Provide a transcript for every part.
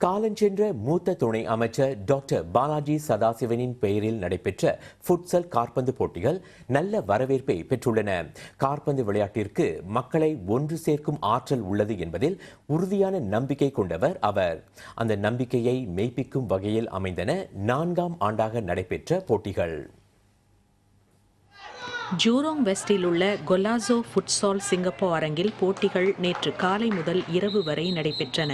காலஞ்சென்ற மூத்த துணை அமைச்சர் டாக்டர் பாலாஜி சதாசிவனின் பெயரில் நடைபெற்ற ஃபுட்சல் காற்பந்து போட்டிகள் நல்ல வரவேற்பை பெற்றுள்ளன. காற்பந்து விளையாட்டிற்கு மக்களை ஒன்று சேர்க்கும் ஆற்றல் உள்ளது என்பதில் உறுதியான நம்பிக்கை கொண்டவர் அவர். அந்த நம்பிக்கையை மெய்ப்பிக்கும் வகையில் அமைந்தன 4ஆம் ஆண்டாக நடைபெற்ற போட்டிகள். ஜூரோங் வெஸ்டில் உள்ள கொலாசோ ஃபுட்சால் சிங்கப்பூர் அரங்கில் போட்டிகள் நேற்று காலை முதல் இரவு வரை நடைபெற்றன.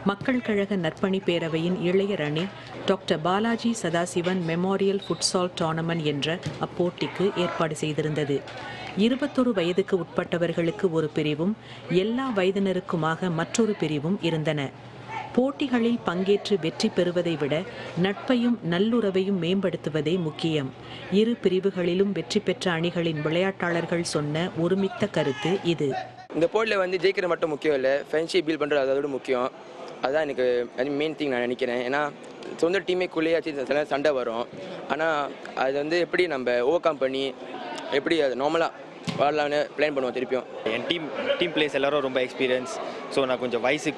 மக்கள் கழக நற்பணி பேரவையின் இளையர் அணி டாக்டர் பாலாஜி சதாசிவன் மெமோரியல் ஃபுட்சால் டோர்னமெண்ட் என்ற அப்போட்டிக்கு ஏற்பாடு செய்திருந்தது. 21 வயதுக்கு உட்பட்டவர்களுக்கு ஒரு பிரிவும் எல்லா வயதினருக்குமாக மற்றொரு பிரிவும் இருந்தன. போட்டிகளில் பங்கேற்று வெற்றி பெறுவதை விட நட்பையும் நல்லுறவையும் மேம்படுத்துவதே முக்கியம். இரு பிரிவுகளிலும் வெற்றி பெற்ற அணிகளின் விளையாட்டாளர்கள் சொன்ன ஒருமித்த கருத்து இது. இந்த போட்டியில் ஜெயிக்கிற மட்டும் முக்கியம் இல்லை, ஃப்ரெண்ட்ஷிப் பில்ட் பண்ணுறது அதோட முக்கியம். அதுதான் எனக்கு மெயின் திங் நான் நினைக்கிறேன். ஏன்னா சொந்த டீமேக்குள்ளேயாச்சு சில சண்டை வரும், ஆனால் அது எப்படி நம்ம ஓவர் கம் பண்ணி எப்படி அது நார்மலாக வாழலான்னு பிளான் பண்ணுவோம். திருப்பியும் என் டீம் பிளேஸ் எல்லோரும் ரொம்ப எக்ஸ்பீரியன்ஸ். ஸோ நான் கொஞ்சம் வயசு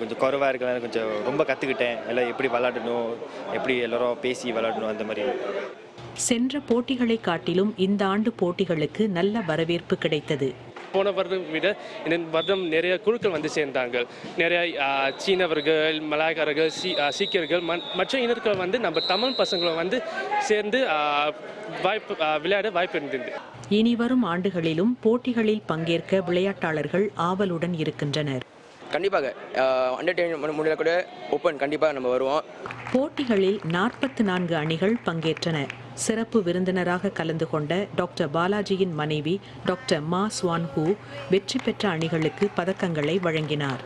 கொஞ்சம் குறைவாக இருக்கலாம், கொஞ்சம் ரொம்ப கற்றுக்கிட்டேன். எல்லாம் எப்படி விளாடணும், எப்படி எல்லோரும் பேசி விளாடணும், அந்த மாதிரி. சென்ற போட்டிகளை காட்டிலும் இந்த ஆண்டு போட்டிகளுக்கு நல்ல வரவேற்பு கிடைத்தது. போன வருடம் விட இந்த வருடம் நிறைய குழுக்கள் சேர்ந்தாங்க. நிறைய சீனவர்கள், மலாய்க்காரர்கள், சீக்கியர்கள், மற்ற இனர்கள் நம்ம தமிழ் பசங்களை சேர்ந்து விளையாட வாய்ப்பு இருந்தது. இனி வரும் ஆண்டுகளிலும் போட்டிகளில் பங்கேற்க விளையாட்டாளர்கள் ஆவலுடன் இருக்கின்றனர். கண்டிப்பாக அண்டர் முடியல கூட ஓப்பன் கண்டிப்பாக நம்ம வருவோம். போட்டிகளில் 44 அணிகள் பங்கேற்றன. சிறப்பு விருந்தினராக கலந்து கொண்ட டாக்டர் பாலாஜியின் மனைவி டாக்டர் மா ஸ்வான் ஹூ வெற்றி பெற்ற அணிகளுக்கு பதக்கங்களை வழங்கினார்.